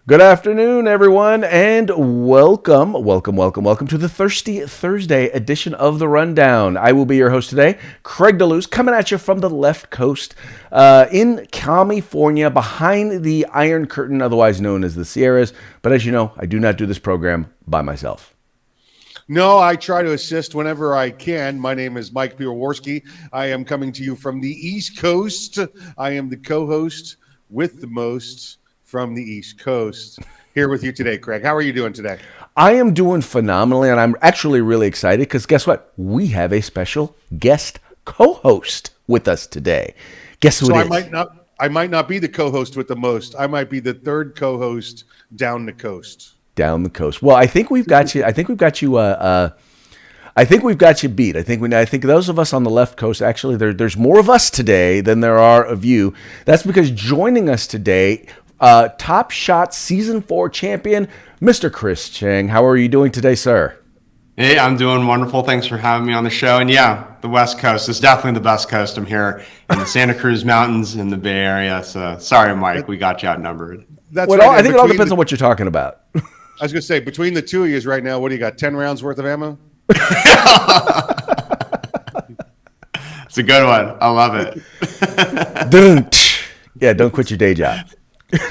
Good afternoon, everyone, and welcome to the Thirsty Thursday edition of The Rundown. I will be your host today, Craig DeLuz, coming at you from the left coast in California, behind the Iron Curtain, otherwise known as the Sierras. But as you know, I do not do this program by myself. No, I try to assist whenever I can. My name is Mike Piwowarski. I am coming to you from the East Coast. I am the co-host with the most from the East Coast. Here with you today, Craig. How are you doing today? I am doing phenomenally, and I'm actually really excited because guess what? We have a special guest co-host with us today. Guess who it is? I might not be the co-host with the most. I might be the third co-host down the coast. Down the coast. Well, I think we've got you. I think we've got you. I think we've got you beat. I think those of us on the left coast, actually, there's more of us today than there are of you. That's because joining us today, Top Shot Season 4 champion, Mr. Chris Cheng. How are you doing today, sir? Hey, I'm doing wonderful. Thanks for having me on the show. And yeah, the West Coast is definitely the best coast. I'm here in the Santa Cruz Mountains in the Bay Area. So sorry, Mike, we got you outnumbered. That's well, right. I think it all depends on what you're talking about. I was going to say, between the two of you right now, what do you got, 10 rounds worth of ammo? It's a good one. I love it. Yeah, don't quit your day job.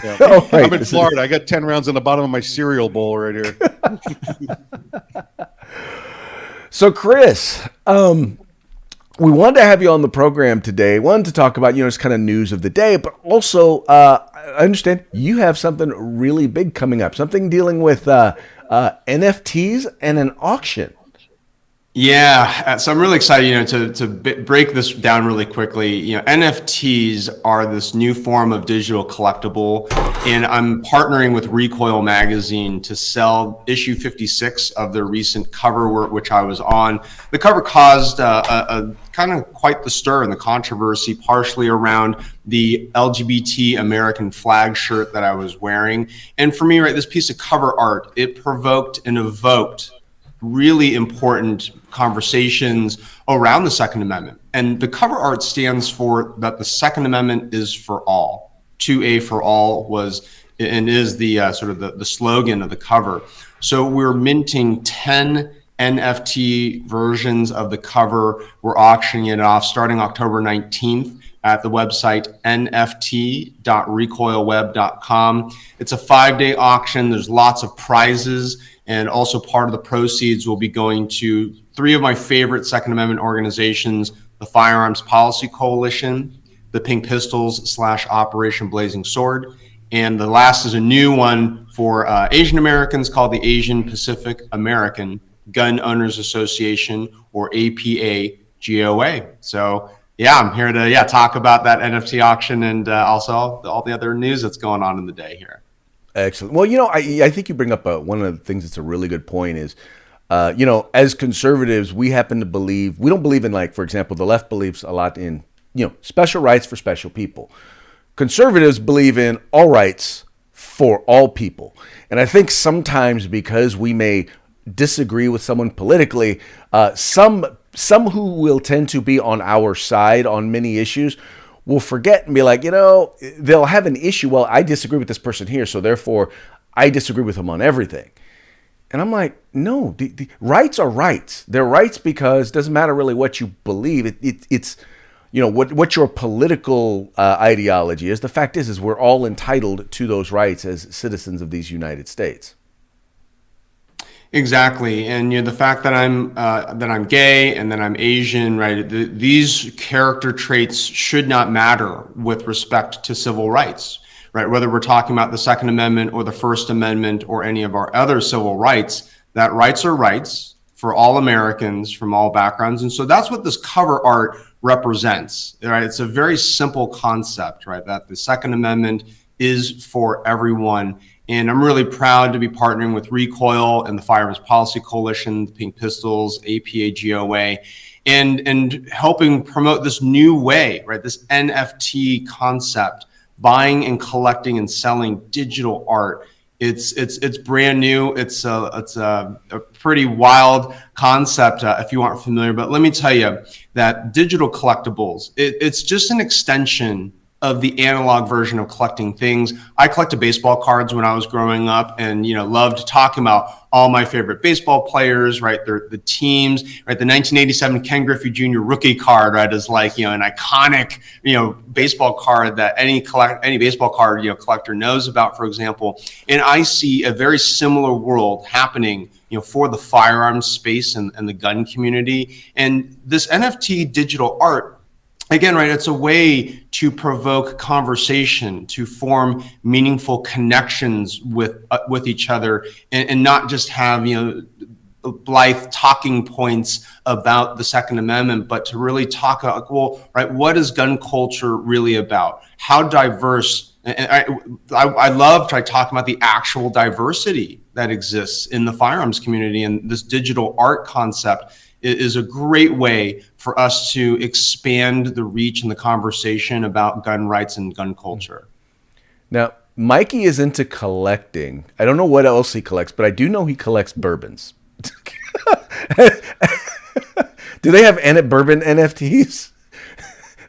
Yeah. Oh, right. I'm in Florida. I got 10 rounds in the bottom of my cereal bowl right here. So, Chris, we wanted to have you on the program today. Wanted to talk about, just kind of news of the day, but also I understand you have something really big coming up, something dealing with NFTs and an auction. Yeah, so I'm really excited, to break this down really quickly. NFTs are this new form of digital collectible, and I'm partnering with Recoil Magazine to sell issue 56 of their recent cover, which I was on. The cover caused a kind of quite the stir and the controversy, partially around the LGBT American flag shirt that I was wearing. And for me, right, this piece of cover art, it provoked and evoked really important conversations around the Second Amendment. And the cover art stands for that the Second Amendment is for all. 2A for all was and is the sort of the slogan of the cover. So we're minting 10 NFT versions of the cover. We're auctioning it off starting October 19th at the website nft.recoilweb.com. It's a 5-day auction. There's lots of prizes. And also part of the proceeds will be going to 3 of my favorite Second Amendment organizations, the Firearms Policy Coalition, the Pink Pistols / Operation Blazing Sword. And the last is a new one for Asian Americans called the Asian Pacific American Gun Owners Association, or APA-GOA. So yeah, I'm here to talk about that NFT auction and also all the other news that's going on in the day here. Excellent. Well, I think you bring up one of the things that's a really good point is, as conservatives, we happen to believe, we don't believe in, like, for example, the left believes a lot in, special rights for special people. Conservatives believe in all rights for all people. And I think sometimes because we may disagree with someone politically, some who will tend to be on our side on many issues will forget and be like, they'll have an issue. Well, I disagree with this person here, so therefore I disagree with them on everything. And I'm like, no, the rights are rights. They're rights because it doesn't matter really what you believe. It's what your political ideology is. The fact is we're all entitled to those rights as citizens of these United States. Exactly, and the fact that I'm gay and that I'm Asian, right? These character traits should not matter with respect to civil rights, right? Whether we're talking about the Second Amendment or the First Amendment or any of our other civil rights, that rights are rights for all Americans from all backgrounds, and so that's what this cover art represents, right? It's a very simple concept, right? That the Second Amendment is for everyone. And I'm really proud to be partnering with Recoil and the Firearms Policy Coalition, the Pink Pistols, APA-GOA, and helping promote this new way, right? This NFT concept, buying and collecting and selling digital art. It's brand new. It's a pretty wild concept if you aren't familiar. But let me tell you that digital collectibles, it's just an extension of the analog version of collecting things. I collected baseball cards when I was growing up, and loved talking about all my favorite baseball players, right? The teams, right? The 1987 Ken Griffey Jr. rookie card, right, is like an iconic baseball card that any baseball card collector knows about, for example. And I see a very similar world happening for the firearms space and the gun community. And this NFT digital art, again, right, it's a way to provoke conversation, to form meaningful connections with each other, and not just have blithe talking points about the Second Amendment, but to really talk about, well, right, what is gun culture really about? How diverse? And I love to talk about the actual diversity that exists in the firearms community, and this digital art concept is a great way for us to expand the reach and the conversation about gun rights and gun culture. Now, Mikey is into collecting. I don't know what else he collects, but I do know he collects bourbons. Do they have bourbon NFTs?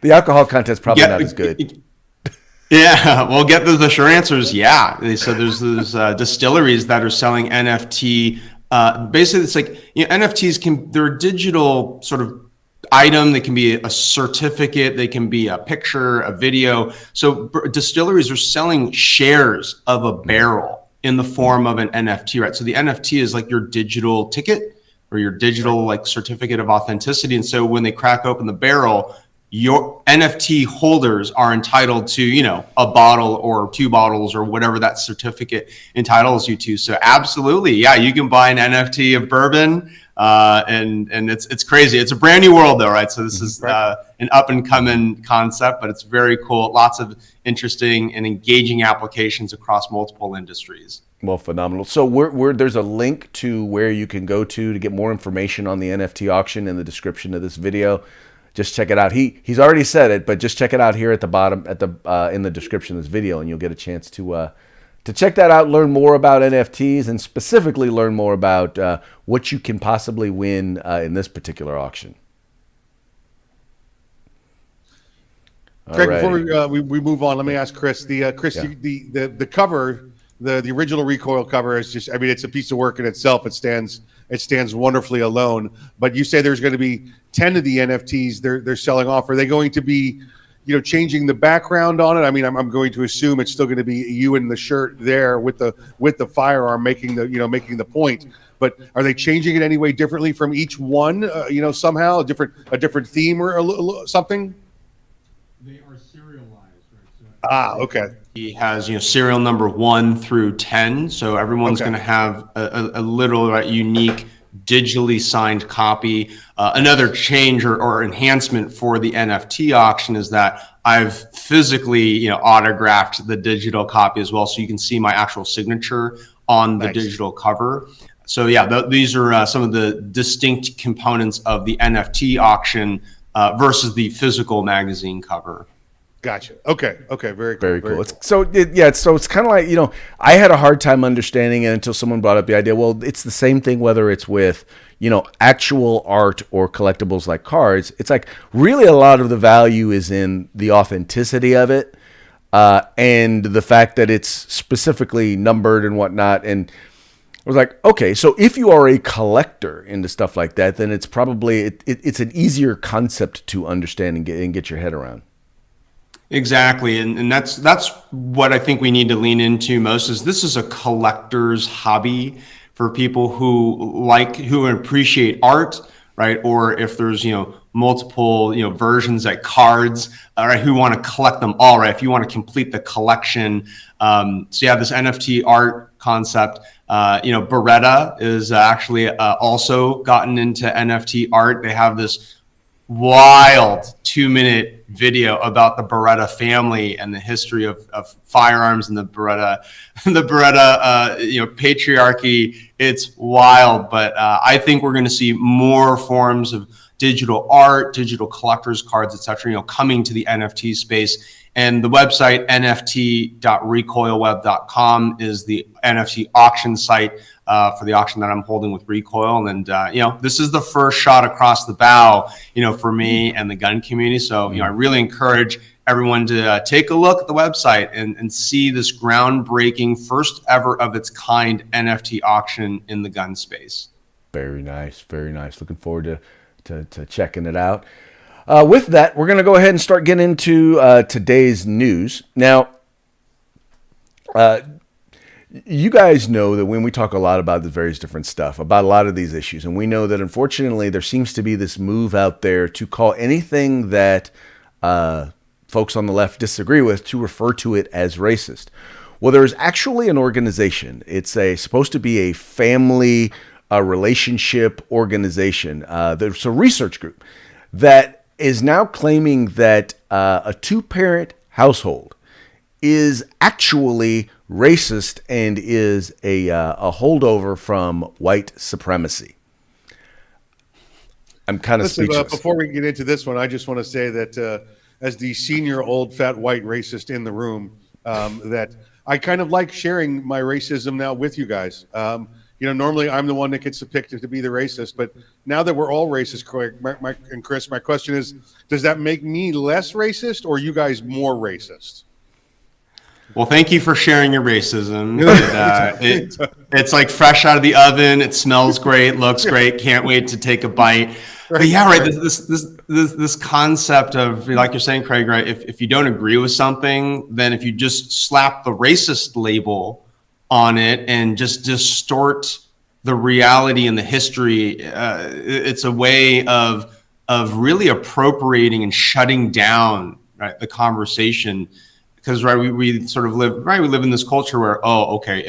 The alcohol content's probably not as good. Yeah, well, get the short answer is yeah. So there's distilleries that are selling NFT. Basically, it's like NFTs they're a digital sort of item. They can be a certificate. They can be a picture, a video. So distilleries are selling shares of a barrel in the form of an NFT, right? So the NFT is like your digital ticket or your digital like certificate of authenticity. And so when they crack open the barrel, your NFT holders are entitled to, a bottle or 2 bottles or whatever that certificate entitles you to. So absolutely, yeah, you can buy an NFT of bourbon, and it's crazy. It's a brand new world though, right? So this is an up and coming concept, but it's very cool. Lots of interesting and engaging applications across multiple industries. Well, phenomenal. So there's a link to where you can go to get more information on the NFT auction in the description of this video. Just check it out. He's already said it, but just check it out here at the bottom in the description of this video, and you'll get a chance to check that out, learn more about NFTs, and specifically learn more about what you can possibly win in this particular auction. Craig, before we move on, let me ask Chris. The cover, the original Recoil cover is just, I mean, it's a piece of work in itself. It stands wonderfully alone. But you say there's going to be 10 of the NFTs they're selling off. Are they going to be, changing the background on it? I mean, I'm going to assume it's still going to be you in the shirt there with the firearm making the point. But are they changing it any way differently from each one? Somehow a different theme or something. They are serialized, right? So okay. He has, serial number 1 through 10. So everyone's going to have a little unique digitally signed copy. Another change or enhancement for the NFT auction is that I've physically, autographed the digital copy as well. So you can see my actual signature on the digital cover. So yeah, these are some of the distinct components of the NFT auction versus the physical magazine cover. Gotcha. Okay. Very cool. Very cool. So it's kind of like, I had a hard time understanding it until someone brought up the idea. Well, it's the same thing whether it's with, actual art or collectibles like cards. It's like really a lot of the value is in the authenticity of it and the fact that it's specifically numbered and whatnot. And I was like, okay, so if you are a collector into stuff like that, then it's probably it's an easier concept to understand and get your head around. Exactly, and that's what I think we need to lean into most. Is this is a collector's hobby for people who appreciate art, right? Or if there's multiple versions like cards, right? Who want to collect them all, right? If you want to complete the collection, so yeah, this NFT art concept. Beretta is actually also gotten into NFT art. They have this wild 2-minute video about the Beretta family and the history of firearms and the Beretta patriarchy. It's wild, but I think we're going to see more forms of digital art, digital collectors cards, etc. Coming to the NFT space. And the website nft.recoilweb.com is the NFT auction site for the auction that I'm holding with Recoil. And, this is the first shot across the bow, for me and the gun community. So, I really encourage everyone to take a look at the website and see this groundbreaking, first ever of its kind NFT auction in the gun space. Very nice, very nice. Looking forward to checking it out. With that, we're going to go ahead and start getting into today's news. Now, you guys know that when we talk a lot about the various different stuff, about a lot of these issues, and we know that unfortunately there seems to be this move out there to call anything that folks on the left disagree with, to refer to it as racist. Well, there's actually an organization. It's supposed to be a family relationship organization. There's a research group that is now claiming that a two-parent household is actually racist and is a holdover from white supremacy. I'm kind of speechless. Before we get into this one, I just want to say that as the senior old fat white racist in the room, that I kind of like sharing my racism now with you guys. Normally I'm the one that gets picked to be the racist, but now that we're all racist, Craig and Chris, my question is, does that make me less racist or you guys more racist? Well, thank you for sharing your racism. It's like fresh out of the oven. It smells great, looks great. Can't wait to take a bite. But yeah, right. This concept of, like you're saying, Craig, right? If you don't agree with something, then if you just slap the racist label on it and just distort the reality and the history, it's a way of really appropriating and shutting down, right, the conversation. Because we sort of live we live in this culture where, oh, okay,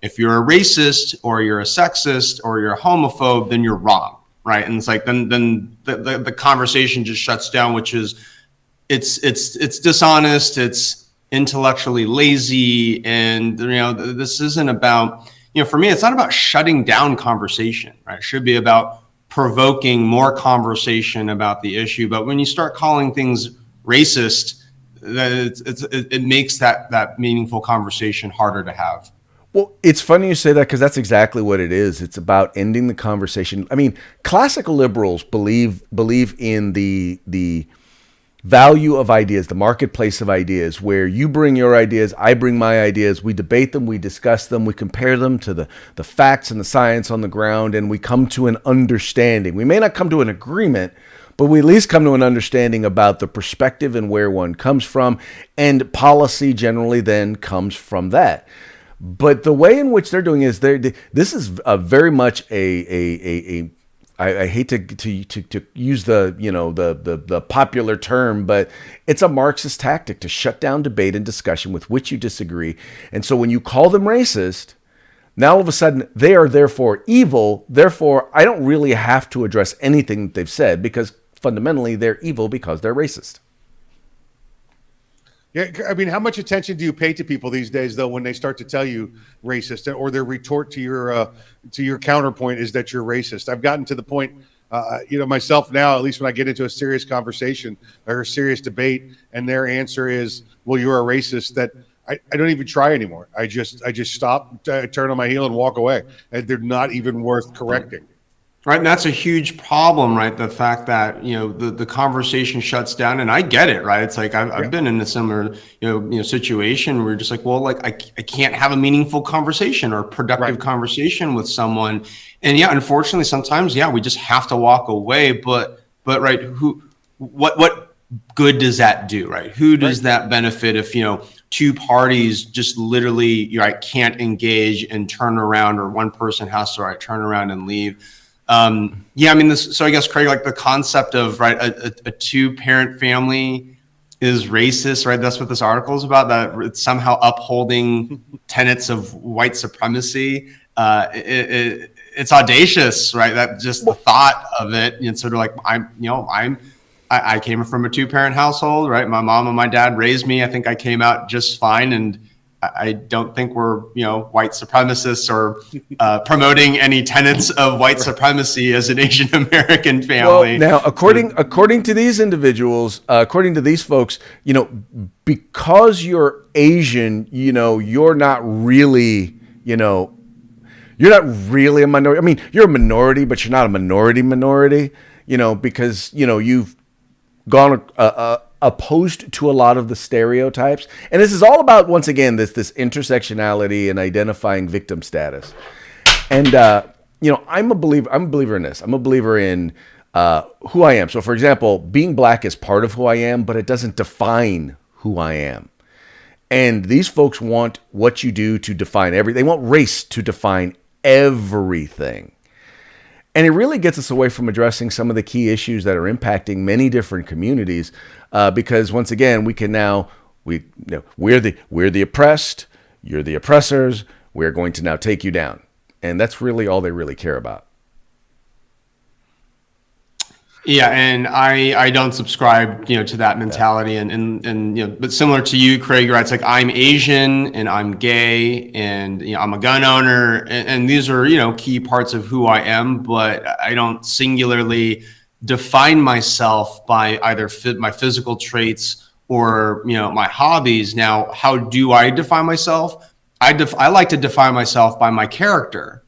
if you're a racist or you're a sexist or you're a homophobe, then you're wrong, right? And it's like then the conversation just shuts down, which is it's dishonest, it's intellectually lazy, and this isn't about, for me, it's not about shutting down conversation, right? It should be about provoking more conversation about the issue. But when you start calling things racist, it makes that meaningful conversation harder to have. Well, it's funny you say that, because that's exactly what it is. It's about ending the conversation. I mean, classical liberals believe in the value of ideas, the marketplace of ideas, where you bring your ideas, I bring my ideas, we debate them, we discuss them, we compare them to the facts and the science on the ground, and we come to an understanding. We may not come to an agreement, but we at least come to an understanding about the perspective and where one comes from, and policy generally then comes from that. But the way in which they're doing is this is very much I hate to use the popular term, but it's a Marxist tactic to shut down debate and discussion with which you disagree. And so when you call them racist, now all of a sudden they are therefore evil. Therefore, I don't really have to address anything that they've said, because fundamentally they're evil because they're racist. Yeah, I mean, how much attention do you pay to people these days, though, when they start to tell you racist, or their retort to your counterpoint is that you're racist? I've gotten to the point, myself now, at least when I get into a serious conversation or a serious debate, and their answer is, "Well, you're a racist," that I don't even try anymore. I just stop, turn on my heel, and walk away. And they're not even worth correcting. Right, and that's a huge problem, right? The fact that the conversation shuts down, and I get it, right? It's like I've been in a similar situation where you're just like, well, like I can't have a meaningful conversation or productive conversation with someone, and unfortunately, sometimes we just have to walk away. But right, what good does that do, right? Who does that benefit if two parties just literally can't engage and turn around, or one person has to turn around and leave? I mean, so I guess, Craig, like the concept of a two-parent family is racist, right? That's what this article is about, that it's somehow upholding tenets of white supremacy. It's audacious, right? That just the thought of it. And sort of like, I came from a two-parent household, right? My mom and my dad raised me. I think I came out just fine, and I don't think we're, white supremacists or promoting any tenets of white supremacy as an Asian American family. Well, now, according to these individuals, according to these folks, because you're Asian, you're not really, you're not really a minority. I mean, you're a minority, but you're not a minority, because, you've gone opposed to a lot of the stereotypes. And this is all about, once again, this intersectionality and identifying victim status. And I'm a believer in this. I'm a believer in who I am. So, for example, being black is part of who I am, but it doesn't define who I am. And these folks want what you do to define everything. They want race to define everything. And it really gets us away from addressing some of the key issues that are impacting many different communities, because once again, we can now we're the oppressed, you're the oppressors. We're going to now take you down, and that's really all they really care about. Yeah, and I don't subscribe, to that mentality, and but similar to you, Craig, right? It's like I'm Asian and I'm gay and I'm a gun owner, and these are key parts of who I am, but I don't singularly define myself by either my physical traits or my hobbies. Now, how do I define myself? I like to define myself by my character,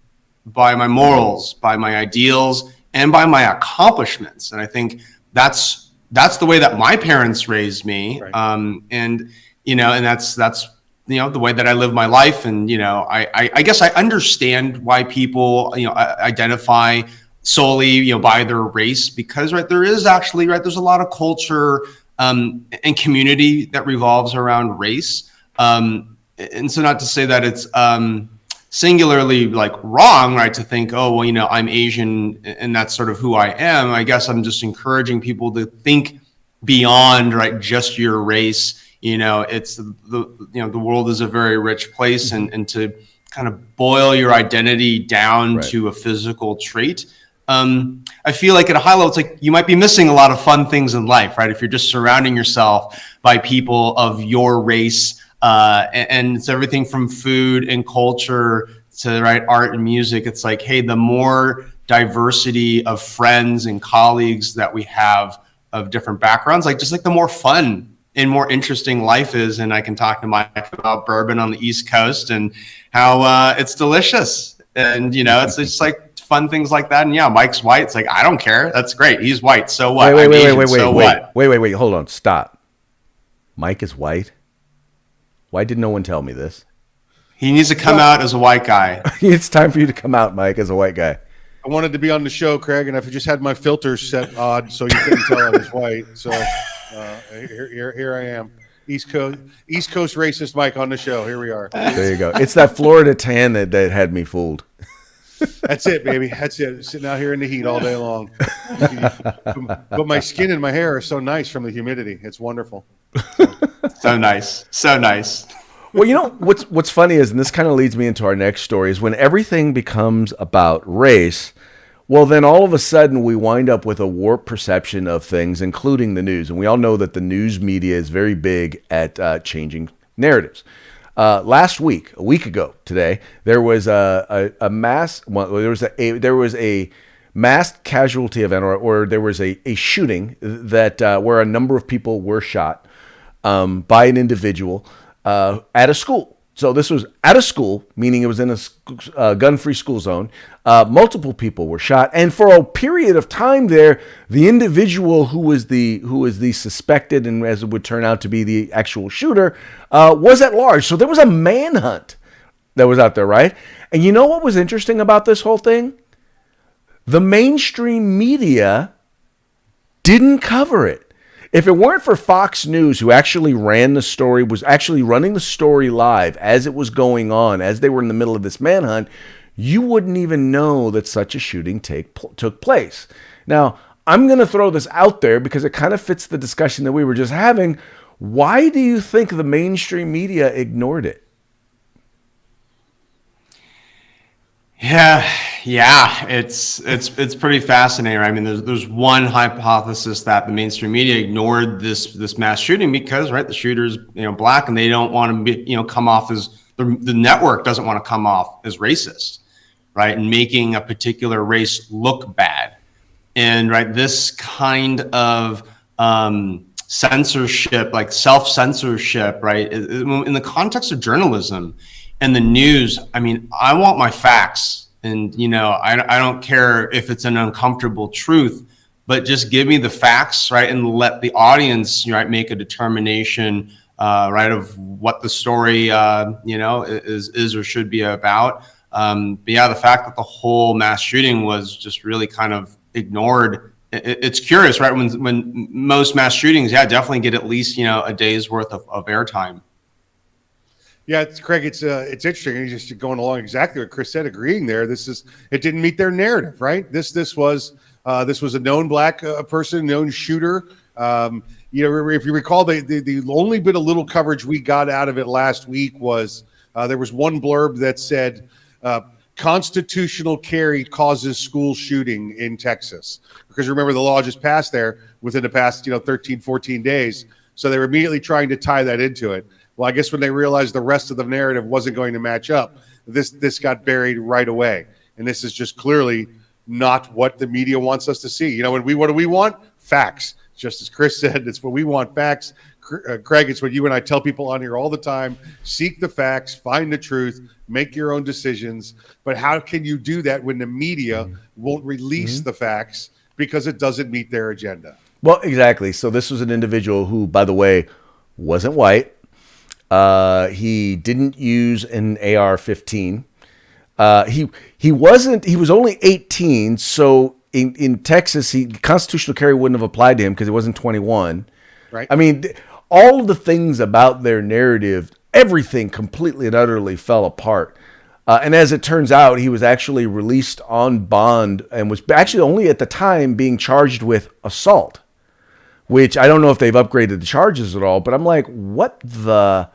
by my morals, by my ideals, and by my accomplishments. And I think that's the way that my parents raised me. Right. And that's the way that I live my life. And, I guess I understand why people, identify solely, by their race, because, right, there is actually, right, there's a lot of culture and community that revolves around race. And so not to say that it's, singularly like wrong, right, to think, oh, well, I'm Asian and that's sort of who I am. I guess I'm just encouraging people to think beyond, right, just your race. It's the world is a very rich place, and to kind of boil your identity down to a physical trait. I feel like at a high level, it's like you might be missing a lot of fun things in life, right? If you're just surrounding yourself by people of your race. And it's everything from food and culture to, right, art and music. It's like, hey, the more diversity of friends and colleagues that we have of different backgrounds, just the more fun and more interesting life is. And I can talk to Mike about bourbon on the East Coast and how it's delicious. And, it's just like fun things like that. And yeah, Mike's white. It's like, I don't care. That's great. He's white. So what? Wait. Hold on. Stop. Mike is white? Why did no one tell me this? He needs to come out as a white guy. It's time for you to come out, Mike, as a white guy. I wanted to be on the show, Craig, and I just had my filters set odd so you couldn't tell I was white. So here I am. East Coast racist Mike on the show. Here we are. There you go. It's that Florida tan that had me fooled. That's it, baby. That's it. Sitting out here in the heat all day long. But my skin and my hair are so nice from the humidity. It's wonderful. So nice. Well, what's funny is, and this kind of leads me into our next story, is when everything becomes about race, well, then all of a sudden we wind up with a warped perception of things, including the news. And we all know that the news media is very big at changing narratives. Last week, a week ago today, there was a mass casualty event, or there was a shooting that where a number of people were shot by an individual at a school. So this was at a school, meaning it was in a gun-free school zone. Multiple people were shot, and for a period of time there, the individual who was the suspected, and as it would turn out to be the actual shooter, was at large. So there was a manhunt that was out there, right? And you know what was interesting about this whole thing? The mainstream media didn't cover it. If it weren't for Fox News, who actually ran the story, was actually running the story live as it was going on, as they were in the middle of this manhunt, you wouldn't even know that such a shooting took place. Now, I'm going to throw this out there because it kind of fits the discussion that we were just having. Why do you think the mainstream media ignored it? Yeah, it's pretty fascinating. I mean, there's one hypothesis that the mainstream media ignored this mass shooting because, right, the shooter's black, and they don't want to be come off as the network doesn't want to come off as racist, right, and making a particular race look bad. And right, this kind of censorship, like self-censorship, right, in the context of journalism and the news, I mean, I want my facts, and I don't care if it's an uncomfortable truth, but just give me the facts, right, and let the audience, right, make a determination, right, of what the story, is or should be about. But yeah, the fact that the whole mass shooting was just really kind of ignored. It's curious, right? When most mass shootings, yeah, definitely get at least a day's worth of airtime. Yeah, Craig. It's interesting. You're just going along exactly what Chris said, agreeing there. It didn't meet their narrative, right? This was a known black person, known shooter. If you recall, the only bit of little coverage we got out of it last week was there was one blurb that said constitutional carry causes school shooting in Texas, because remember the law just passed there within the past 13, 14 days. So they were immediately trying to tie that into it. Well, I guess when they realized the rest of the narrative wasn't going to match up, this got buried right away. And this is just clearly not what the media wants us to see. What do we want? Facts. Just as Chris said, it's what we want, facts. Craig, it's what you and I tell people on here all the time. Seek the facts, find the truth, make your own decisions. But how can you do that when the media won't release the facts because it doesn't meet their agenda? Well, exactly. So this was an individual who, by the way, wasn't white. He didn't use an AR-15. He was only 18. So in Texas, constitutional carry wouldn't have applied to him because he wasn't 21. Right. I mean, all of the things about their narrative, everything completely and utterly fell apart. And as it turns out, he was actually released on bond and was actually only at the time being charged with assault, which I don't know if they've upgraded the charges at all, but I'm like, what the...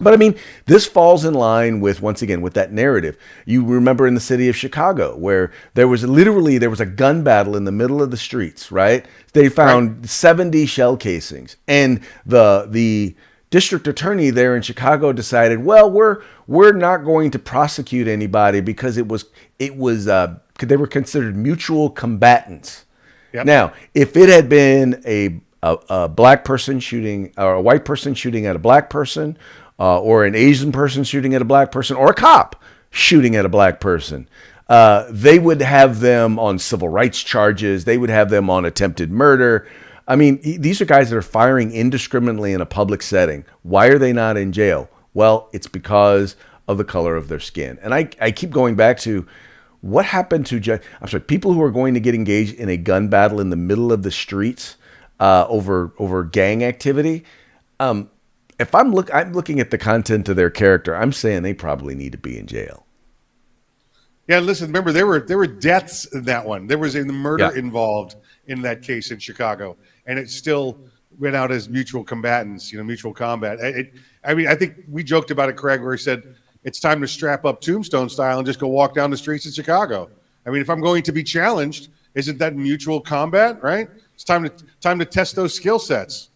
But I mean, this falls in line with, once again, with that narrative. You remember in the city of Chicago where there was a gun battle in the middle of the streets, right? They found 70 shell casings, and the district attorney there in Chicago decided, well, we're not going to prosecute anybody because they were considered mutual combatants. Yep. Now, if it had been a black person shooting, or a white person shooting at a black person, or an Asian person shooting at a black person, or a cop shooting at a black person, they would have them on civil rights charges. They would have them on attempted murder. I mean, these are guys that are firing indiscriminately in a public setting. Why are they not in jail? Well, it's because of the color of their skin. And I keep going back to what happened to people who are going to get engaged in a gun battle in the middle of the streets over gang activity. If I'm looking at the content of their character, I'm saying they probably need to be in jail. Yeah, listen, remember there were deaths in that one. There was a murder involved in that case in Chicago, and it still went out as mutual combatants, mutual combat. I think we joked about it, Craig, where he said it's time to strap up Tombstone style and just go walk down the streets in Chicago. I mean, if I'm going to be challenged, isn't that mutual combat, right? It's time to test those skill sets.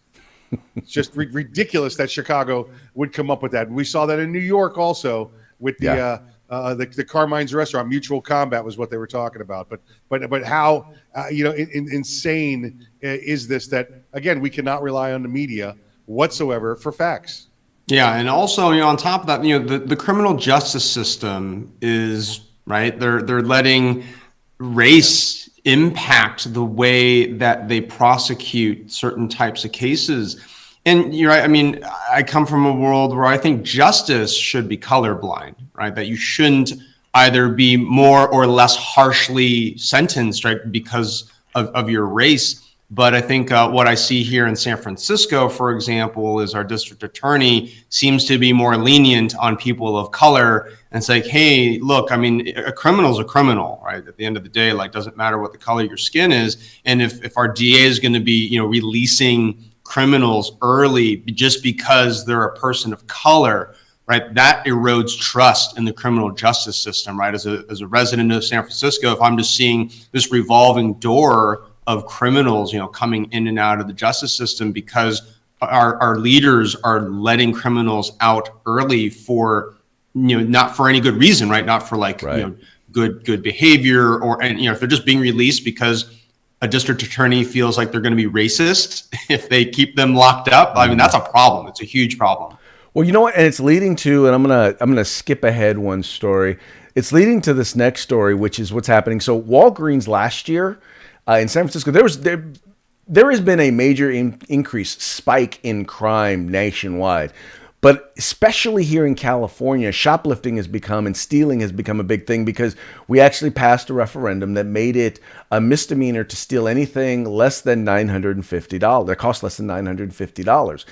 It's just ridiculous that Chicago would come up with that. And we saw that in New York also with the Carmine's restaurant. Mutual combat was what they were talking about. But how insane is this that, again, we cannot rely on the media whatsoever for facts. Yeah, and also on top of that, the criminal justice system is right. They're letting race impact the way that they prosecute certain types of cases. And you're right. I mean, I come from a world where I think justice should be colorblind, right? That you shouldn't either be more or less harshly sentenced, right, because of your race. But I think what I see here in San Francisco, for example, is our district attorney seems to be more lenient on people of color. And it's like, hey, look, I mean, a criminal's a criminal, right? At the end of the day, like, doesn't matter what the color of your skin is. And if our DA is going to be, releasing criminals early just because they're a person of color, right, that erodes trust in the criminal justice system, right? As a resident of San Francisco, if I'm just seeing this revolving door of criminals, coming in and out of the justice system because our leaders are letting criminals out early for, not for any good reason, right? Not for good behavior if they're just being released because a district attorney feels like they're going to be racist if they keep them locked up. I mean, that's a problem. It's a huge problem. Well, you know what? And it's leading to, and I'm gonna skip ahead one story. it's leading to this next story, which is what's happening. So Walgreens last year in San Francisco, there has been a major increase spike in crime nationwide. But especially here in California, shoplifting has become and stealing has become a big thing because we actually passed a referendum that made it a misdemeanor to steal anything less than $950. That costs less than $950.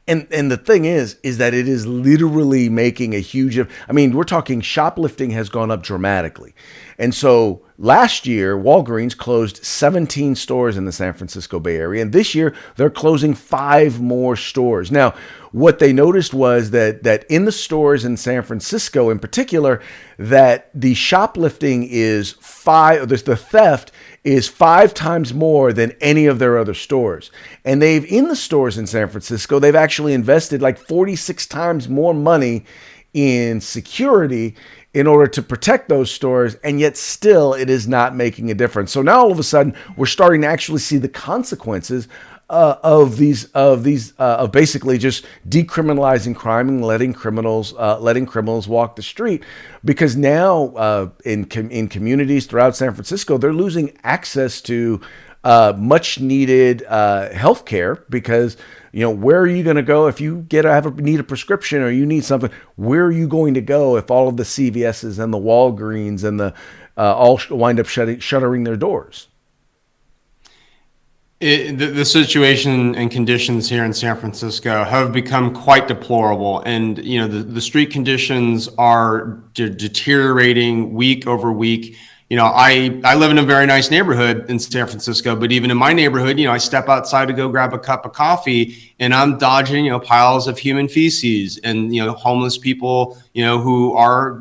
And the thing is that it is literally making a huge, I mean, we're talking shoplifting has gone up dramatically. And so last year, Walgreens closed 17 stores in the San Francisco Bay Area. And this year, they're closing 5 more stores. Now, what they noticed was that in the stores in San Francisco in particular, that the shoplifting is the theft is 5 times more than any of their other stores. And in the stores in San Francisco, they've actually invested like 46 times more money in security in order to protect those stores, and yet still it is not making a difference. So now all of a sudden we're starting to actually see the consequences of basically just decriminalizing crime and letting criminals walk the street, because now in communities throughout San Francisco, they're losing access to much needed health care, because where are you going to go if you need a prescription or you need something? Where are you going to go if all of the CVS's and the Walgreens and the all wind up shuttering their doors? The situation and conditions here in San Francisco have become quite deplorable, and the street conditions are deteriorating week over week. I live in a very nice neighborhood in San Francisco, but even in my neighborhood, I step outside to go grab a cup of coffee and I'm dodging, piles of human feces and, homeless people, who are,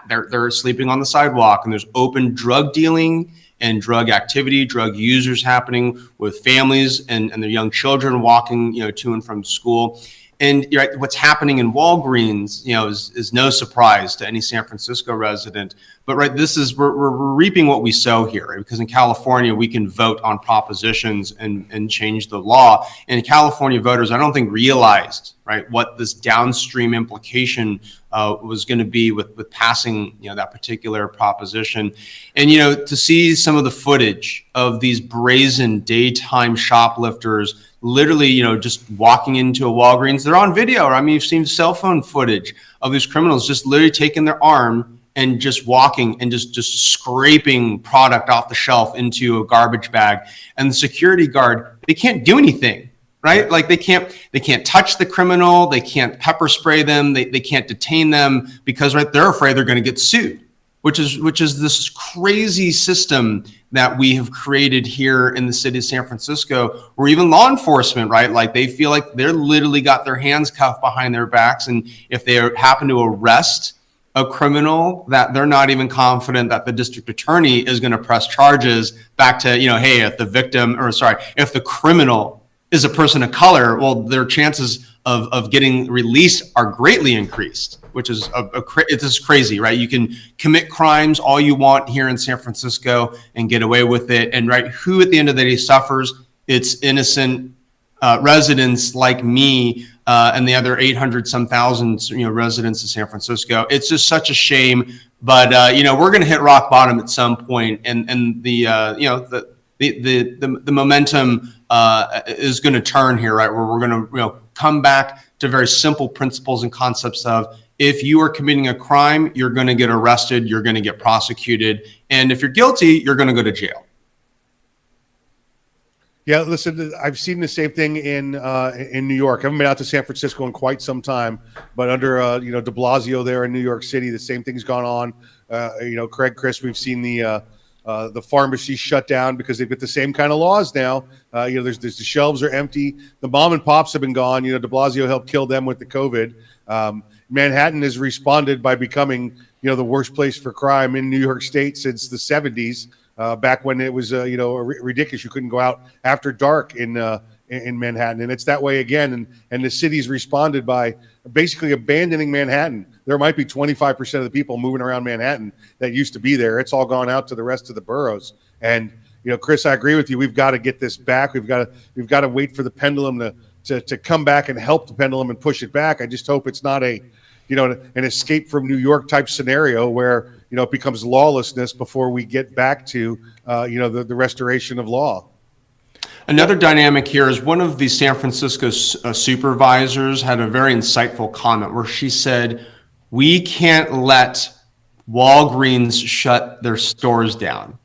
they're sleeping on the sidewalk, and there's open drug dealing and drug activity, drug users happening with families and their young children walking, to and from school. And what's happening in Walgreens, is no surprise to any San Francisco resident. But we're reaping what we sow here, right? Because in California we can vote on propositions and change the law. And California voters, I don't think, realized what this downstream implication was going to be with passing that particular proposition. And to see some of the footage of these brazen daytime shoplifters literally, just walking into a Walgreens, they're on video. I mean, you've seen cell phone footage of these criminals just literally taking their arm and just walking and just scraping product off the shelf into a garbage bag. And the security guard, they can't do anything, right? Like they can't touch the criminal. They can't pepper spray them. They can't detain them because they're afraid they're going to get sued, which is this crazy system that we have created here in the city of San Francisco, where even law enforcement, like they feel like they're literally got their hands cuffed behind their backs. And if they happen to arrest a criminal, that they're not even confident that the district attorney is going to press charges back to, hey, if the criminal is a person of color, well, their chances of getting released are greatly increased, which is it's just crazy, right? You can commit crimes all you want here in San Francisco and get away with it. And who at the end of the day suffers? It's innocent residents like me and the other 800 some thousand residents of San Francisco. It's just such a shame, but we're going to hit rock bottom at some point, and the momentum is going to turn here, right? Where we're going to come back to very simple principles and concepts of, if you are committing a crime, you're going to get arrested, you're going to get prosecuted, and if you're guilty, you're going to go to jail. Yeah, listen, I've seen the same thing in New York. I haven't been out to San Francisco in quite some time, but under de Blasio there in New York City, the same thing's gone on. Chris, we've seen the pharmacy shut down because they've got the same kind of laws now. There's the shelves are empty. The mom and pops have been gone. De Blasio helped kill them with the COVID. Manhattan has responded by becoming the worst place for crime in New York State since the 70s. Back when it was ridiculous, you couldn't go out after dark in Manhattan, and it's that way again. And the city's responded by basically abandoning Manhattan. There might be 25% of the people moving around Manhattan that used to be there. It's all gone out to the rest of the boroughs. And Chris, I agree with you. We've got to get this back. We've got to wait for the pendulum to come back and help the pendulum and push it back. I just hope it's not a an escape from New York type scenario where, it becomes lawlessness before we get back to, the restoration of law. Another dynamic here is one of the San Francisco supervisors had a very insightful comment where she said, we can't let Walgreens shut their stores down.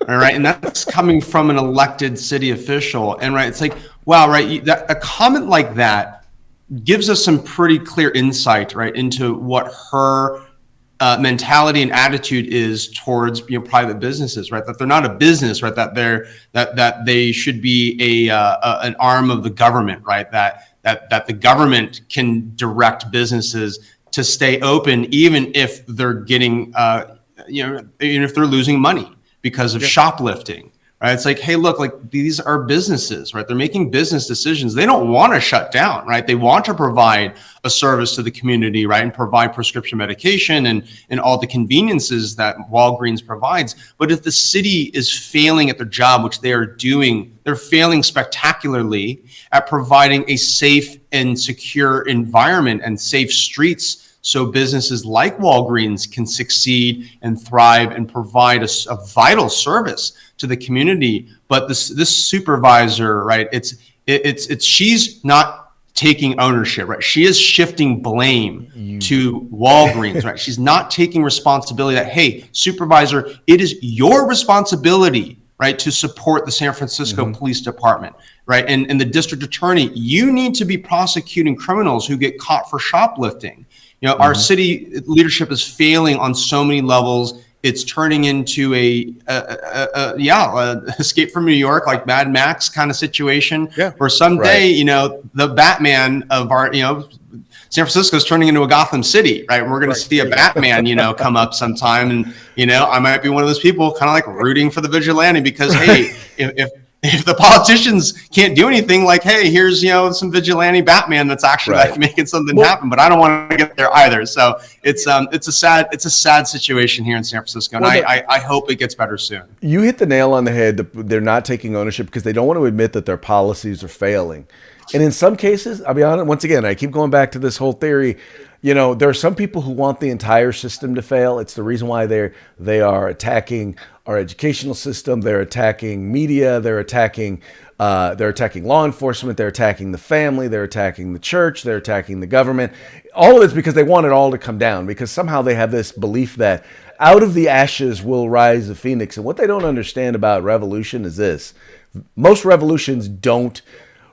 All right. And that's coming from an elected city official. And it's like, wow, right. A comment like that gives us some pretty clear insight, right, into what her mentality and attitude is towards private businesses, right? That they're not a business, right? That they should be an arm of the government, right? That the government can direct businesses to stay open, even if they're getting, even if they're losing money because of shoplifting. Right? It's like, hey, look, like these are businesses, right? They're making business decisions. They don't want to shut down, right? They want to provide a service to the community, right? And provide prescription medication and all the conveniences that Walgreens provides. But if the city is failing at their job, which they are doing, they're failing spectacularly at providing a safe and secure environment and safe streets so businesses like Walgreens can succeed and thrive and provide a vital service to the community. But this supervisor, right? It's she's not taking ownership, right? She is shifting blame to Walgreens, right? She's not taking responsibility that, hey, supervisor, it is your responsibility, right, to support the San Francisco Police Department, right? And the district attorney, you need to be prosecuting criminals who get caught for shoplifting. Our city leadership is failing on so many levels. It's turning into a Escape from New York, like Mad Max kind of situation. Yeah. Where someday, the Batman of our, San Francisco is turning into a Gotham City, right? And we're going to see a Batman, come up sometime, and I might be one of those people, kind of like rooting for the vigilante because, hey, if the politicians can't do anything, like, hey, here's some vigilante Batman that's actually like making something happen, but I don't want to get there either. So it's a sad situation here in San Francisco, and I hope it gets better soon. You hit the nail on the head. They're not taking ownership because they don't want to admit that their policies are failing, and in some cases, I'll be honest. Once again, I keep going back to this whole theory. There are some people who want the entire system to fail. It's the reason why they are attacking our educational system. They're attacking media. They're attacking law enforcement. They're attacking the family. They're attacking the church. They're attacking the government. All of it's because they want it all to come down, because somehow they have this belief that out of the ashes will rise a phoenix. And what they don't understand about revolution is this: most revolutions don't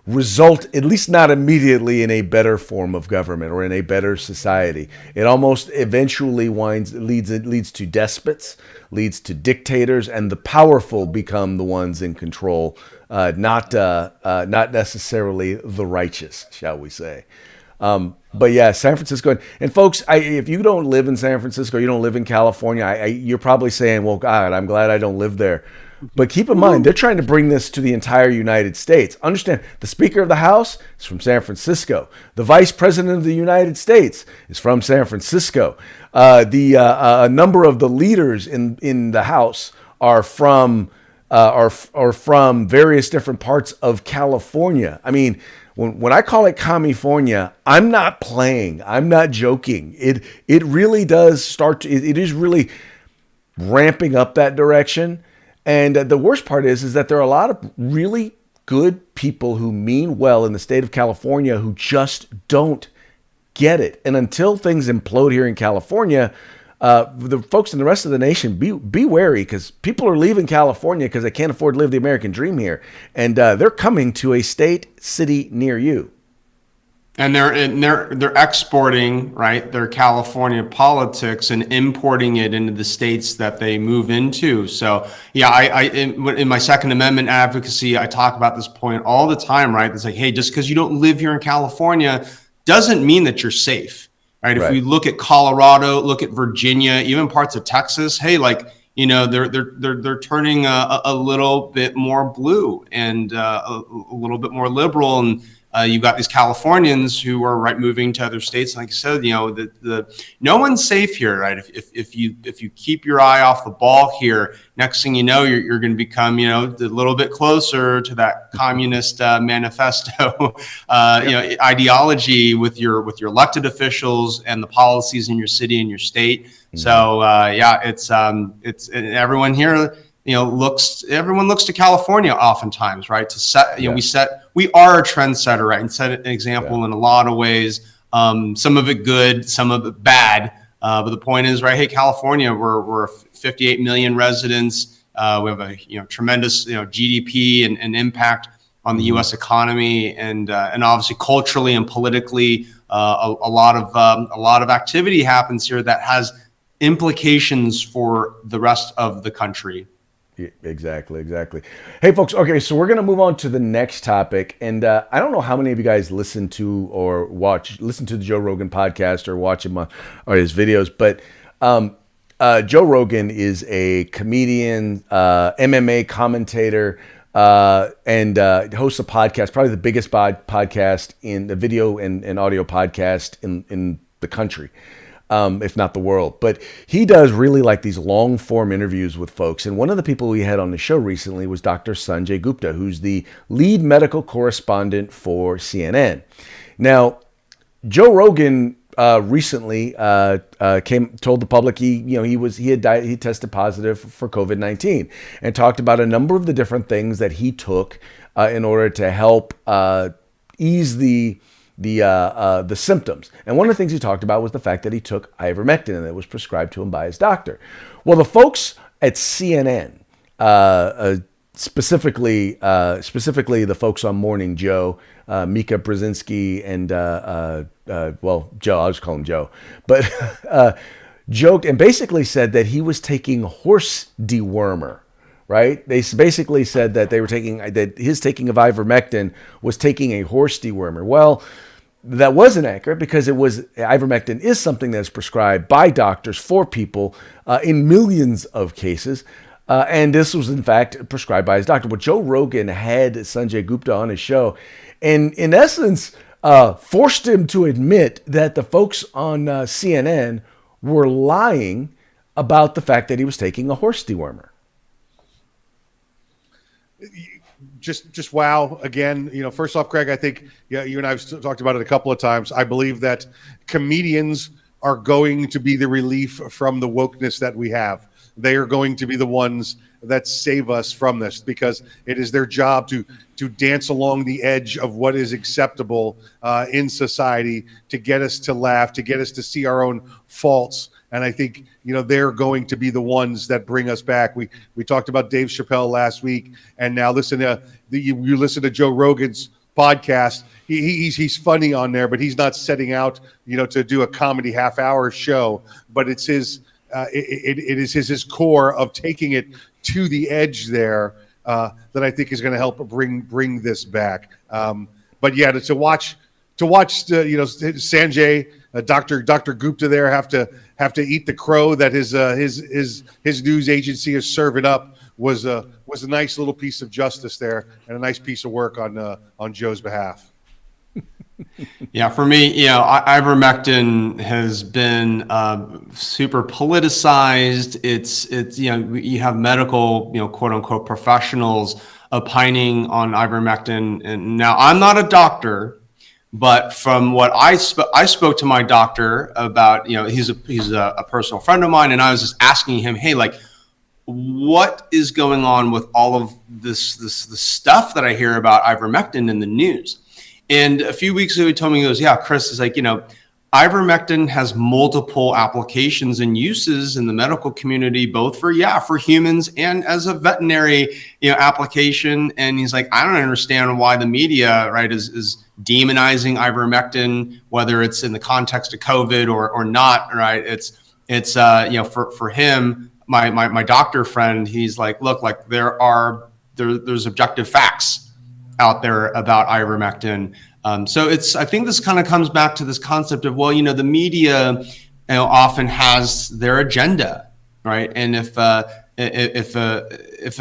result, at least not immediately, in a better form of government or in a better society. It almost eventually leads to despots, leads to dictators, and the powerful become the ones in control, not necessarily the righteous, shall we say. But yeah, San Francisco, and folks, if you don't live in San Francisco, you don't live in California, you're probably saying, well, God, I'm glad I don't live there. But keep in mind, they're trying to bring this to the entire United States. Understand, the Speaker of the House is from San Francisco. The Vice President of the United States is from San Francisco. A number of the leaders in the House are from various different parts of California. I mean, when I call it California, I'm not playing. I'm not joking. It really does start. It is really ramping up that direction. And the worst part is that there are a lot of really good people who mean well in the state of California who just don't get it. And until things implode here in California, the folks in the rest of the nation, be wary, because people are leaving California because they can't afford to live the American dream here. And they're coming to a city near you. And they're exporting, right, their California politics and importing it into the states that they move into. So yeah, in my Second Amendment advocacy, I talk about this point all the time, right? It's like, hey, just because you don't live here in California doesn't mean that you're safe, right? If we look at Colorado, look at Virginia, even parts of Texas, hey, like, they're turning a little bit more blue and a little bit more liberal, and You've got these Californians who are moving to other states. Like I said, no one's safe here, right? If you keep your eye off the ball here, next thing you know, you're going to become, a little bit closer to that communist manifesto, ideology with your elected officials and the policies in your city and your state. Mm-hmm. So it's everyone here. Everyone looks to California oftentimes, right? To set, we are a trendsetter, right? And set an example in a lot of ways. Some of it good, some of it bad. But the point is, right? Hey, California, we're 58 million residents. We have a tremendous GDP and impact on the U.S. economy, and obviously culturally and politically, a lot of activity happens here that has implications for the rest of the country. Yeah, exactly. Hey, folks. Okay, so we're gonna move on to the next topic, and I don't know how many of you guys listen to the Joe Rogan podcast or watch him or his videos, but Joe Rogan is a comedian, MMA commentator, and hosts a podcast, probably the biggest podcast in the video and audio podcast in the country. If not the world. But he does really like these long form interviews with folks. And one of the people we had on the show recently was Dr. Sanjay Gupta, who's the lead medical correspondent for CNN. Now, Joe Rogan recently told the public he tested positive for COVID-19 and talked about a number of the different things that he took in order to help ease the symptoms. And one of the things he talked about was the fact that he took ivermectin and it was prescribed to him by his doctor. Well, the folks at CNN, specifically the folks on Morning Joe, Mika Brzezinski and Joe, I'll just call him Joe, but joked and basically said that he was taking horse dewormer. Right? They basically said that his taking of ivermectin was taking a horse dewormer. Well, that wasn't accurate because ivermectin is something that's prescribed by doctors for people in millions of cases. And this was in fact prescribed by his doctor. But Joe Rogan had Sanjay Gupta on his show and in essence forced him to admit that the folks on CNN were lying about the fact that he was taking a horse dewormer. Just wow. Again, first off, Craig, I think you and I have talked about it a couple of times. I believe that comedians are going to be the relief from the wokeness that we have. They are going to be the ones that save us from this because it is their job to dance along the edge of what is acceptable in society, to get us to laugh, to get us to see our own faults. And I think, they're going to be the ones that bring us back. We talked about Dave Chappelle last week, and now you listen to Joe Rogan's podcast. He's funny on there, but he's not setting out, to do a comedy half-hour show. But it's his his core of taking it to the edge there that I think is going to help bring this back. But yeah, to watch Sanjay, Dr. Gupta there have to eat the crow that his news agency is serving up was a nice little piece of justice there and a nice piece of work on Joe's behalf. Yeah, for me, ivermectin has been super politicized. It's you have medical, quote unquote professionals opining on ivermectin, and now I'm not a doctor. But from what I spoke to my doctor about, he's a personal friend of mine, and I was just asking him, hey, like, what is going on with all of this stuff that I hear about ivermectin in the news? And a few weeks ago, he told me, he goes, yeah, Chris is like, ivermectin has multiple applications and uses in the medical community, both for humans and as a veterinary, application. And he's like, I don't understand why the media, right, is demonizing ivermectin, whether it's in the context of COVID or not, right? It's for him, my doctor friend, he's like, look, like there's objective facts out there about ivermectin. So I think this kind of comes back to this concept of, the media, often has their agenda, right? And if a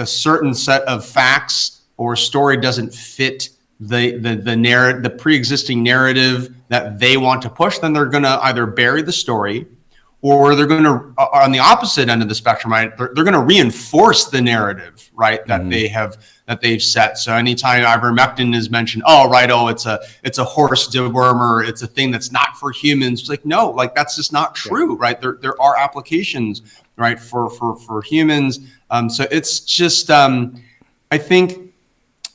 certain set of facts or story doesn't fit the narrative, the pre-existing narrative that they want to push, then they're going to either bury the story, or they're going to, on the opposite end of the spectrum, right? They're going to reinforce the narrative, right? That they've set. So anytime ivermectin is mentioned, it's a horse dewormer, it's a thing that's not for humans. It's like, no, like that's just not true, right? There are applications, right, for humans. So it's just, I think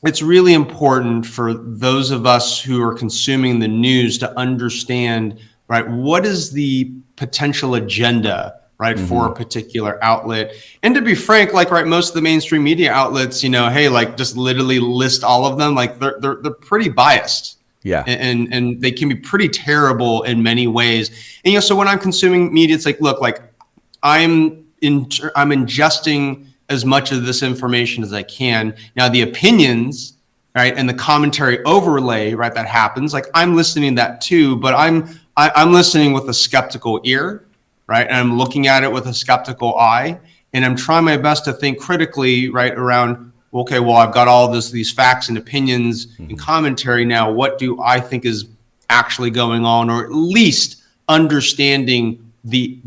it's really important for those of us who are consuming the news to understand, right, what is the potential agenda, right, for a particular outlet. And to be frank, like, right, most of the mainstream media outlets, hey, like just literally list all of them, like they're pretty biased. Yeah. And they can be pretty terrible in many ways. And, so when I'm consuming media, it's like, look, like I'm ingesting as much of this information as I can. Now the opinions, right, and the commentary overlay, right, that happens, like I'm listening to that too, but I'm listening with a skeptical ear, right? And I'm looking at it with a skeptical eye, and I'm trying my best to think critically, right, around, okay, well, I've got all these facts and opinions and commentary now. What do I think is actually going on, or at least understanding the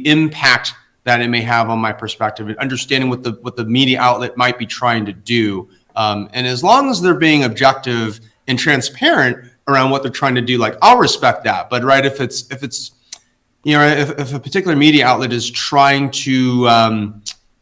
impact that it may have on my perspective, and understanding what the media outlet might be trying to do. And as long as they're being objective and transparent around what they're trying to do, like I'll respect that. But right, if it's if a particular media outlet is trying to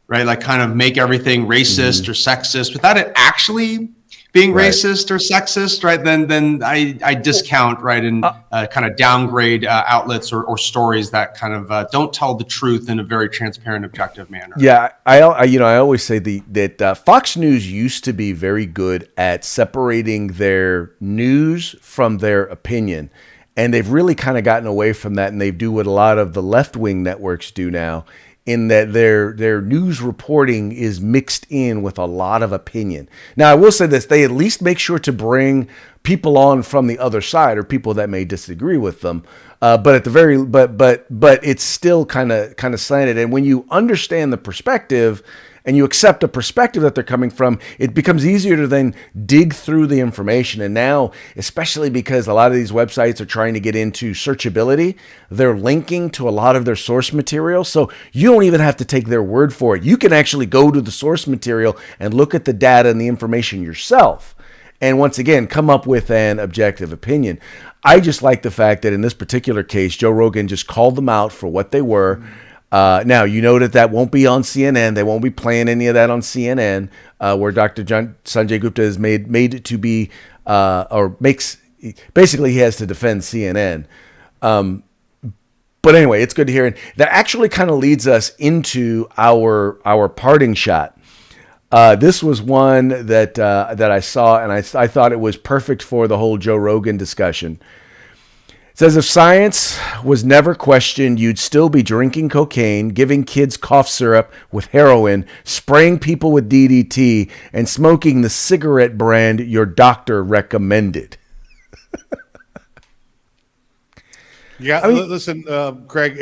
right, like kind of make everything racist or sexist without it actually being racist or sexist, right, then I discount, right, and kind of downgrade outlets or stories that kind of don't tell the truth in a very transparent, objective manner. Yeah, I always say that Fox News used to be very good at separating their news from their opinion, and they've really kind of gotten away from that, and they do what a lot of the left-wing networks do now, in that their news reporting is mixed in with a lot of opinion. Now, I will say this: they at least make sure to bring people on from the other side, or people that may disagree with them. But at the very, but it's still kind of slanted. And when you understand the perspective, and you accept a perspective that they're coming from, it becomes easier to then dig through the information. And now, especially because a lot of these websites are trying to get into searchability, they're linking to a lot of their source material. So you don't even have to take their word for it. You can actually go to the source material and look at the data and the information yourself. And once again, come up with an objective opinion. I just like the fact that in this particular case, Joe Rogan just called them out for what they were. Now, you know that won't be on CNN. They won't be playing any of that on CNN, where Dr. Sanjay Gupta is made it to be, basically he has to defend CNN. But anyway, it's good to hear. And that actually kind of leads us into our parting shot. This was one that I saw, and I thought it was perfect for the whole Joe Rogan discussion. It says, if science was never questioned, you'd still be drinking cocaine, giving kids cough syrup with heroin, spraying people with DDT, and smoking the cigarette brand your doctor recommended. Yeah, listen, Craig,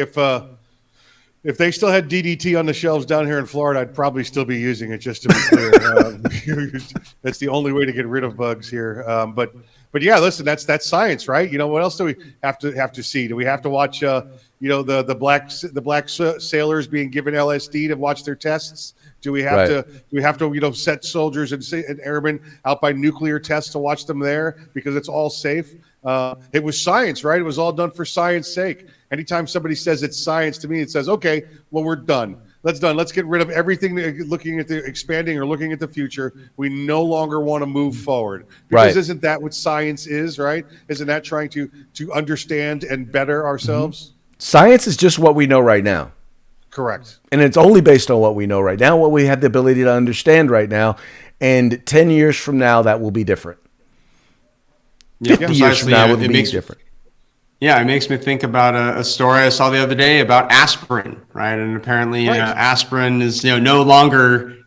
if they still had DDT on the shelves down here in Florida, I'd probably still be using it, just to be clear. That's the only way to get rid of bugs here. But yeah, listen, that's science, right? What else do we have to see? Do we have to watch, the black sailors being given LSD to watch their tests? Do we have to set soldiers and airmen out by nuclear tests to watch them there because it's all safe? It was science, right? It was all done for science sake. Anytime somebody says it's science, to me, it says, okay, well, we're done. Let's get rid of everything looking at the expanding or looking at the future. We no longer want to move forward. Because isn't that what science is, right? Isn't that trying to understand and better ourselves? Science is just what we know right now. Correct. And it's only based on what we know right now, what we have the ability to understand right now. And 10 years from now, that will be different. 50 years from now, it will be different. Yeah, it makes me think about a story I saw the other day about aspirin, right? And apparently aspirin is no longer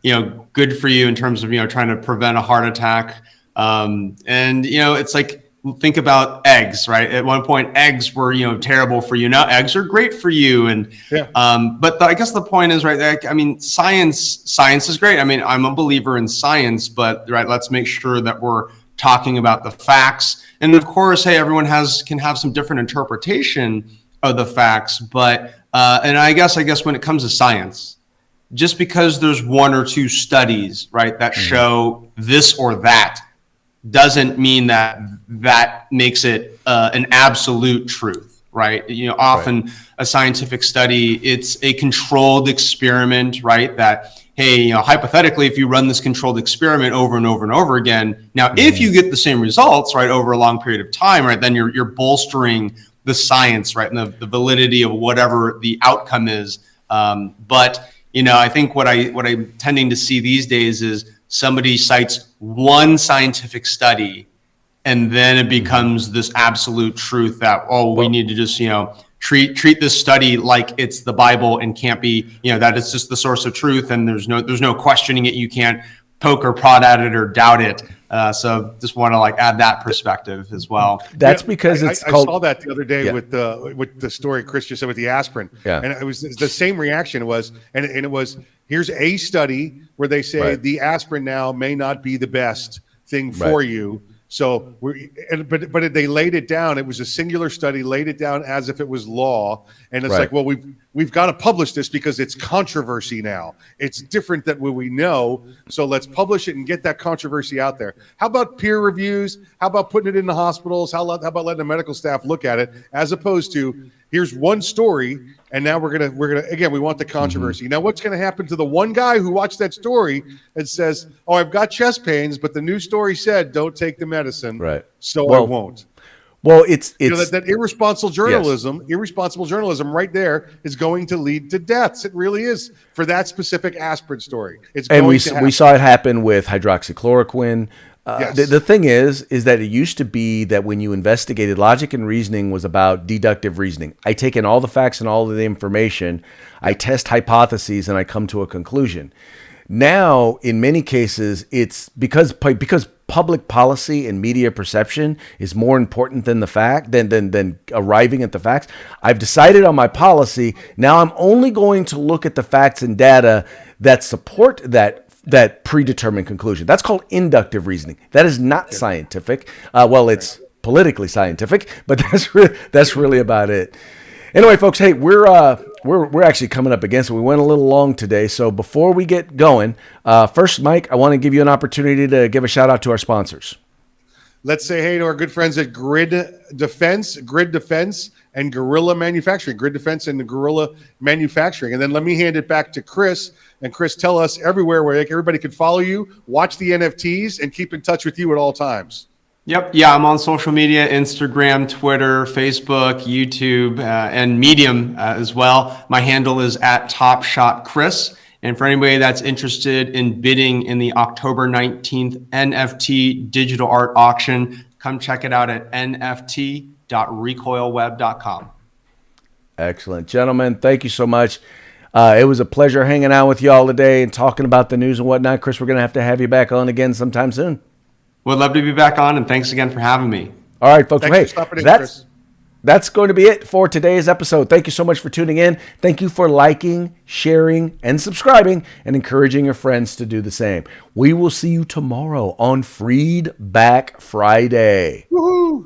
good for you in terms of trying to prevent a heart attack. And it's like, think about eggs, right? At one point, eggs were terrible for you. Now eggs are great for you. And but I guess the point is, right, I mean, science is great. I mean, I'm a believer in science, but right, let's make sure that we're talking about the facts. And of course, hey, everyone can have some different interpretation of the facts, but and I guess when it comes to science, just because there's one or two studies, right, that show this or that, doesn't mean that makes it an absolute truth, right? Often a scientific study, it's a controlled experiment, right? That, hey, hypothetically, if you run this controlled experiment over and over and over again, now if you get the same results, right, over a long period of time, right, then you're bolstering the science, right, and the validity of whatever the outcome is. But I think what I'm tending to see these days is somebody cites one scientific study, and then it becomes this absolute truth that, we need to just treat this study like it's the Bible and can't be, that it's just the source of truth, and there's no questioning it. You can't poke or prod at it or doubt it. So just want to add that perspective as well. That's because I saw that the other day with the story Chris just said with the aspirin. Yeah. And it was the same reaction it was, here's a study where they say the aspirin now may not be the best thing for you. So but they laid it down. It was a singular study, laid it down as if it was law. And it's like, well, we've got to publish this because it's controversy now. It's different than what we know. So let's publish it and get that controversy out there. How about peer reviews? How about putting it in the hospitals? How about letting the medical staff look at it, as opposed to here's one story, and now we're gonna again, we want the controversy. Now, what's gonna happen to the one guy who watched that story and says, "Oh, I've got chest pains, but the new story said don't take the medicine, so I won't." Well, it's that irresponsible journalism right there is going to lead to deaths. It really is, for that specific aspirin story. We saw it happen with hydroxychloroquine. The thing is that it used to be that when you investigated, logic and reasoning was about deductive reasoning. I take in all the facts and all of the information, I test hypotheses, and I come to a conclusion. Now, in many cases, it's because public policy and media perception is more important than the fact than arriving at the facts. I've decided on my policy. Now I'm only going to look at the facts and data that support that predetermined conclusion. That's called inductive reasoning. That is not scientific. It's politically scientific, but that's really about it. Anyway, folks, hey, we're actually coming up against it. We went a little long today, so before we get going, first, Mike, I want to give you an opportunity to give a shout out to our sponsors. Let's say hey to our good friends at Grid Defense, and Guerrilla Manufacturing. Grid Defense and Guerrilla Manufacturing. And then let me hand it back to Chris. And Chris, tell us everywhere where everybody can follow you, watch the NFTs, and keep in touch with you at all times. Yep. Yeah, I'm on social media, Instagram, Twitter, Facebook, YouTube, and Medium as well. My handle is @TopShotChris. And for anybody that's interested in bidding in the October 19th NFT digital art auction, come check it out at nft.recoilweb.com. Excellent. Gentlemen, thank you so much. It was a pleasure hanging out with y'all today and talking about the news and whatnot. Chris, we're going to have you back on again sometime soon. Would love to be back on, and thanks again for having me. All right, folks. Thanks for stopping in, Chris. That's going to be it for today's episode. Thank you so much for tuning in. Thank you for liking, sharing, and subscribing, and encouraging your friends to do the same. We will see you tomorrow on Freed Back Friday. Woohoo!